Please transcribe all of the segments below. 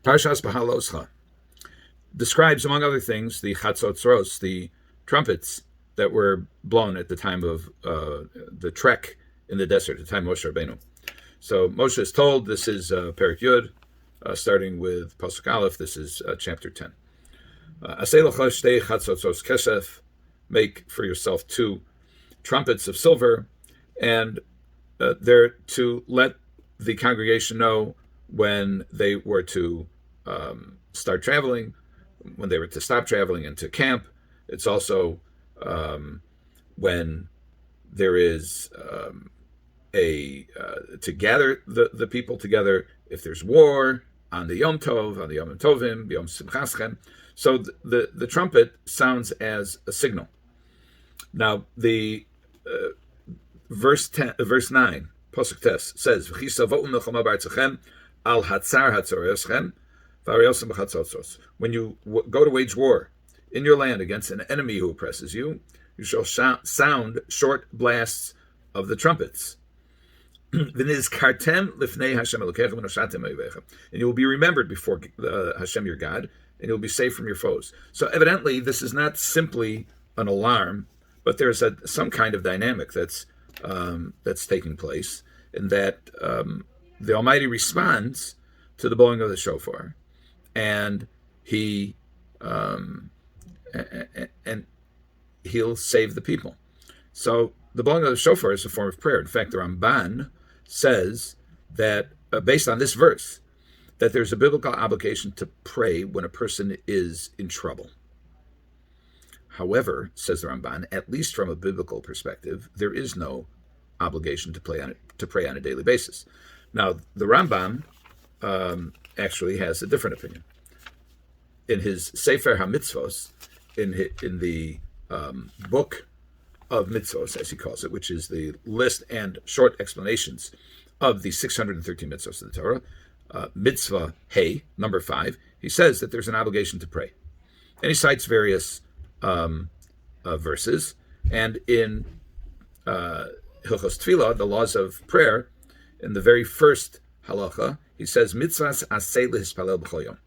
Parshas Bahaloscha describes, among other things, the chatzotzros, the trumpets that were blown at the time of the trek in the desert, at the time of Moshe Rabbeinu. So Moshe is told, this is Perek Yud, starting with Pasuk Aleph, this is chapter 10. Aseh lecha shtei chatzotzos kesef, make for yourself 2 trumpets of silver, and they're to let the congregation know when they were to start traveling, when they were to stop traveling and to camp. It's also when there is to gather the people together if there's war, on the Yom Tov, on the Yom Tovim, Yom Simchaschem. So the trumpet sounds as a signal. Now the verse 9, Pasuk Tes says, "V'chisavotu milchama b'artzachem al hatzar hatzoreschem v'ariyosem b'chatzotzos." When you go to wage war in your land against an enemy who oppresses you, you shall sound short blasts of the trumpets. V'nizkartem lifnei Hashem Elokechem v'noshatem oivechem, and you will be remembered before Hashem your God, and you'll be safe from your foes. So evidently, this is not simply an alarm, but there's some kind of dynamic that's taking place, in that the Almighty responds to the blowing of the shofar, and He and He'll save the people. So the blowing of the shofar is a form of prayer. In fact, the Ramban says that, based on this verse, that there's a biblical obligation to pray when a person is in trouble. However, says the Ramban, at least from a biblical perspective, there is no obligation to pray on a daily basis. Now, the Rambam actually has a different opinion. In his Sefer Hamitzvos, in the book of mitzvos, as he calls it, which is the list and short explanations of the 613 mitzvos of the Torah, mitzvah Hey, number 5, he says that there's an obligation to pray. And he cites various verses. And in Hilchos Tefillah, the laws of prayer, in the very first halacha, he says, mitzvahs aseh lehispalel b'chol yom.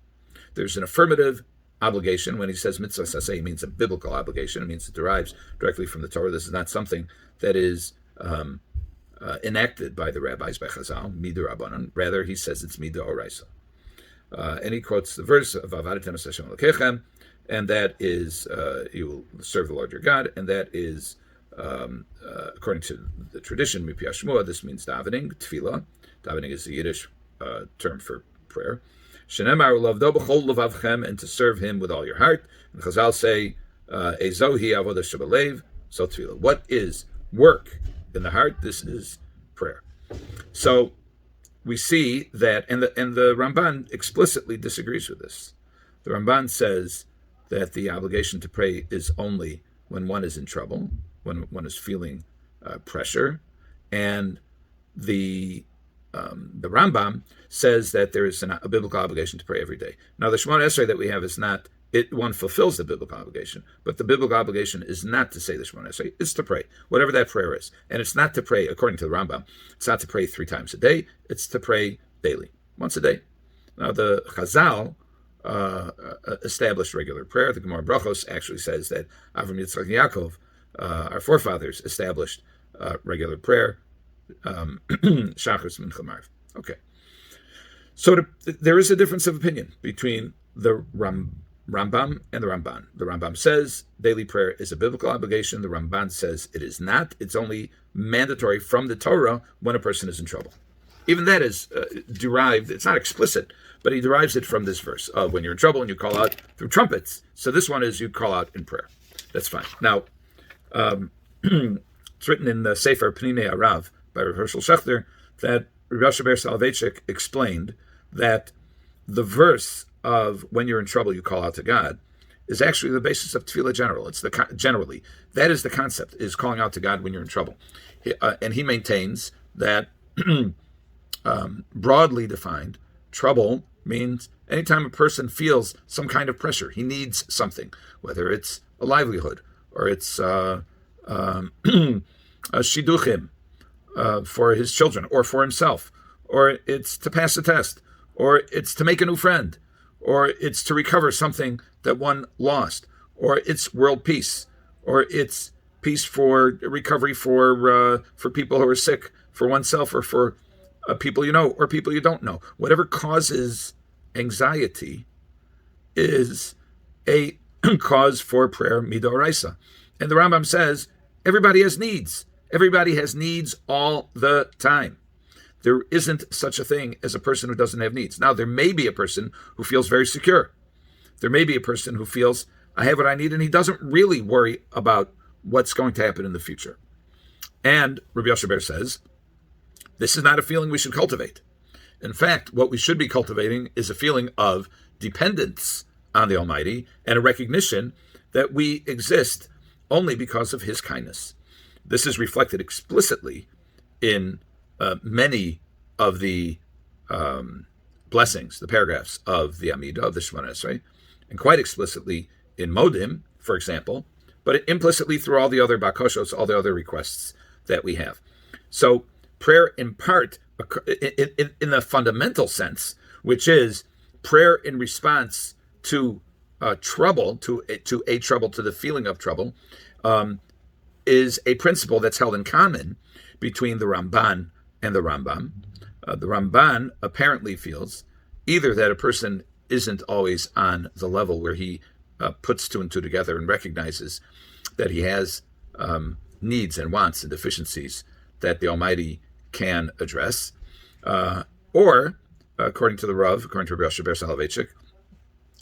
There's an affirmative obligation. When he says mitzvahs aseh, he means a biblical obligation. It means it derives directly from the Torah. This is not something that is enacted by the rabbis, by Chazal, midah rabbanan. Rather, he says it's midah oraisa. And he quotes the verse of Avadatem es Hashem Elokechem, and that is, you will serve the Lord your God, and that is, according to the tradition, Mipi Hashmua, this means davening, tefillah. Davening is the Yiddish term for prayer. Shenemar ulavdo b'chol levavchem, and to serve Him with all your heart. And Chazal say, Ezohi avodah shebalev, so tefillah. What is work in the heart? This is prayer. So we see that, and the Ramban explicitly disagrees with this. The Ramban says that the obligation to pray is only when one is in trouble, when one is feeling pressure, and the Rambam says that there is a biblical obligation to pray every day. Now, the Shemona Esrei that we have is not, one fulfills the biblical obligation, but the biblical obligation is not to say the Shemona Esrei, it's to pray, whatever that prayer is. And it's not to pray, according to the Rambam, it's not to pray 3 times a day, it's to pray daily, once a day. Now, the Chazal established regular prayer. The Gemara Brachos actually says that Avram, Yitzchak, and Yaakov, our forefathers, established regular prayer. Shachar, Mincha, Marv. Okay. So there is a difference of opinion between the Rambam and the Ramban. The Rambam says daily prayer is a biblical obligation. The Ramban says it is not. It's only mandatory from the Torah when a person is in trouble. Even that is derived, it's not explicit, but he derives it from this verse. When you're in trouble and you call out through trumpets. So this one is you call out in prayer. That's fine. Now, it's written in the Sefer Mip'ninei Harav by Rav Hershel Schachter that Rav Yosef Soloveitchik explained that the verse of when you're in trouble you call out to God is actually the basis of tefillah general. It's generally that is the concept, is calling out to God when you're in trouble. And he maintains that broadly defined, trouble means anytime a person feels some kind of pressure, he needs something, whether it's a livelihood or it's a shiduchim for his children or for himself, or it's to pass a test, or it's to make a new friend, or it's to recover something that one lost, or it's world peace, or it's peace for recovery for people who are sick, for oneself, or for people you know or people you don't know. Whatever causes anxiety is a cause for prayer midoraisa. And the Rambam says everybody has needs. Everybody has needs all the time. There isn't such a thing as a person who doesn't have needs. Now, there may be a person who feels very secure. There may be a person who feels, I have what I need, and he doesn't really worry about what's going to happen in the future. And Rabbi Yosef says, this is not a feeling we should cultivate. In fact, what we should be cultivating is a feeling of dependence on the Almighty and a recognition that we exist only because of His kindness. This is reflected explicitly in many of the blessings, the paragraphs of the Amidah, of the Shemona Esrei, and quite explicitly in Modim, for example, but implicitly through all the other bakoshos, all the other requests that we have. So prayer in part, in the fundamental sense, which is prayer in response to trouble, to the feeling of trouble, is a principle that's held in common between the Ramban and the Rambam. The Ramban apparently feels either that a person isn't always on the level where he puts two and two together and recognizes that he has needs and wants and deficiencies that the Almighty can address, or, according to the Rav, according to Rav Yosef Soloveitchik,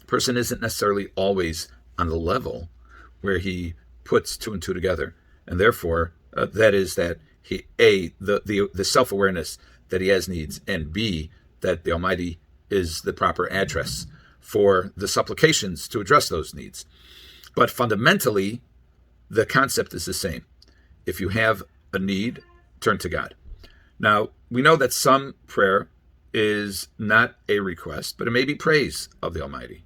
a person isn't necessarily always on the level where he puts two and two together, and therefore that is that he the self-awareness that he has needs, and B, that the Almighty is the proper address for the supplications to address those needs. But fundamentally, the concept is the same. If you have a need, turn to God. Now, we know that some prayer is not a request, but it may be praise of the Almighty.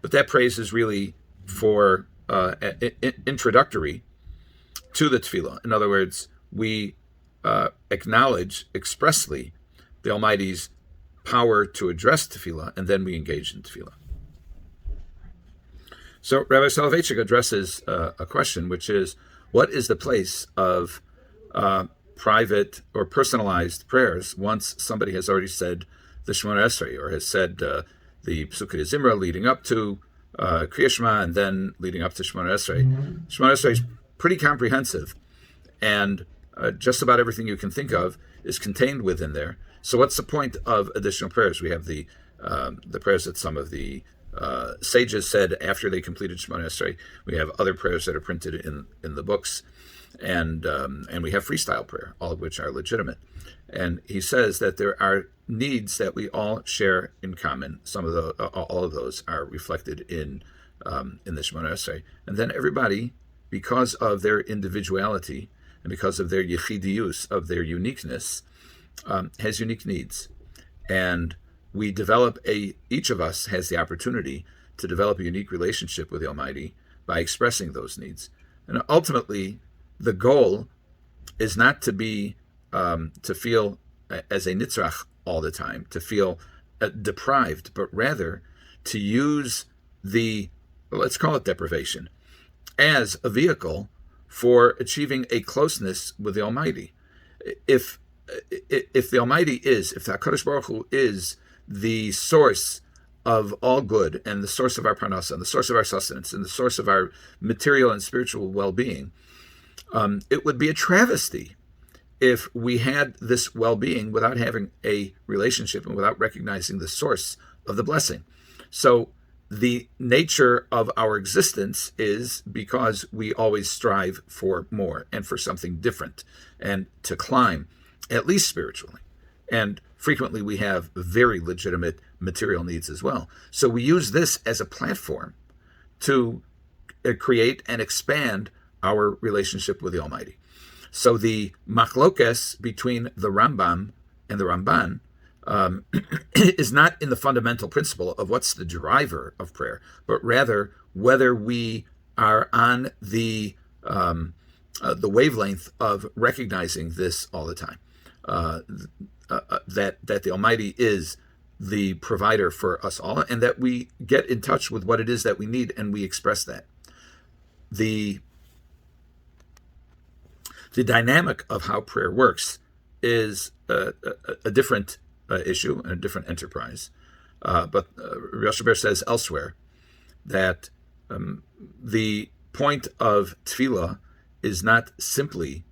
But that praise is really for introductory to the tefillah. In other words, we acknowledge expressly the Almighty's power to address tefillah, and then we engage in tefillah. So Rabbi Soloveitchik addresses a question, which is, what is the place of private or personalized prayers once somebody has already said the Shemona Esrei, or has said the Psukei Zimra leading up to Kriyat Shema and then leading up to Shemona Esrei? Mm-hmm. Shemona Esrei is pretty comprehensive, and just about everything you can think of is contained within there. So what's the point of additional prayers? We have the prayers that some of the sages said after they completed Shemona Esrei. We have other prayers that are printed in the books, and we have freestyle prayer, all of which are legitimate. And he says that there are needs that we all share in common. All of those are reflected in the Shemona Esrei, and then everybody, because of their individuality and because of their yichidiyus, of their uniqueness, has unique needs. And we develop each of us has the opportunity to develop a unique relationship with the Almighty by expressing those needs. And ultimately, the goal is not to be, to feel as a nitzrach all the time, to feel deprived, but rather to use let's call it deprivation, as a vehicle for achieving a closeness with the Almighty. If the Almighty if the HaKadosh Baruch Hu is the source of all good, and the source of our parnasa, and the source of our sustenance, and the source of our material and spiritual well-being, it would be a travesty if we had this well-being without having a relationship and without recognizing the source of the blessing. So the nature of our existence is because we always strive for more and for something different and to climb, at least spiritually. And frequently we have very legitimate material needs as well. So we use this as a platform to create and expand our relationship with the Almighty. So the machlokes between the Rambam and the Ramban is not in the fundamental principle of what's the driver of prayer, but rather whether we are on the wavelength of recognizing this all the time, that the Almighty is the provider for us all, and that we get in touch with what it is that we need and we express that. The dynamic of how prayer works is a different issue and a different enterprise. But Rav Yosef says elsewhere that the point of tefillah is not simply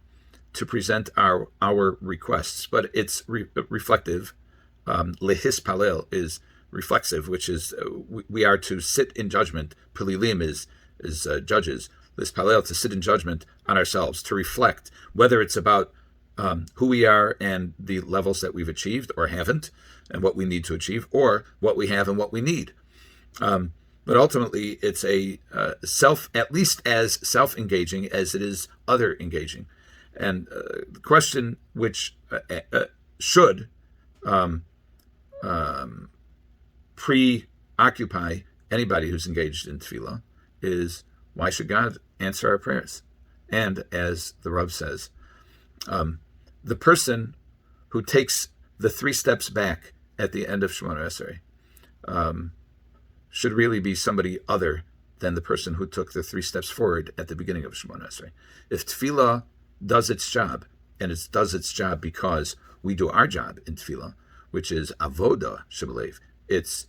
to present our requests, but it's reflective. Lehispalel is reflexive, which is we are to sit in judgment. Pelilim is judges. Lehispalel, to sit in judgment on ourselves, to reflect whether it's about who we are and the levels that we've achieved or haven't, and what we need to achieve, or what we have and what we need. But ultimately, it's a at least as self-engaging as it is other engaging. And the question which should preoccupy anybody who's engaged in tefillah is, why should God answer our prayers? And as the Rav says, the person who takes the 3 steps back at the end of Shemona Esrei should really be somebody other than the person who took the 3 steps forward at the beginning of Shemona Esrei. If tefillah does its job, and it does its job because we do our job in tefillah, which is avoda shebelev, it's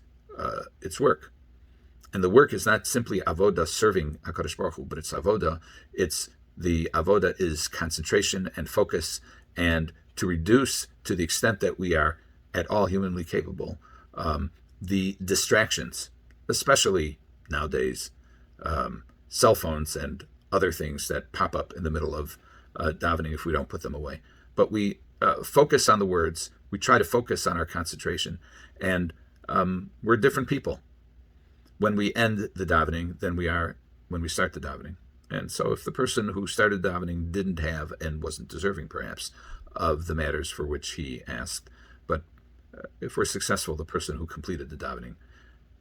work. And the work is not simply avoda, serving HaKadosh Baruch Hu, but it's avoda. The avoda is concentration and focus, and to reduce, to the extent that we are at all humanly capable, the distractions, especially nowadays, cell phones and other things that pop up in the middle of davening if we don't put them away. But we focus on the words. We try to focus on our concentration, and we're different people when we end the davening than we are when we start the davening. And so if the person who started davening didn't have and wasn't deserving, perhaps, of the matters for which he asked, but if we're successful, the person who completed the davening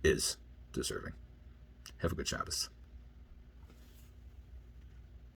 is deserving. Have a good Shabbos.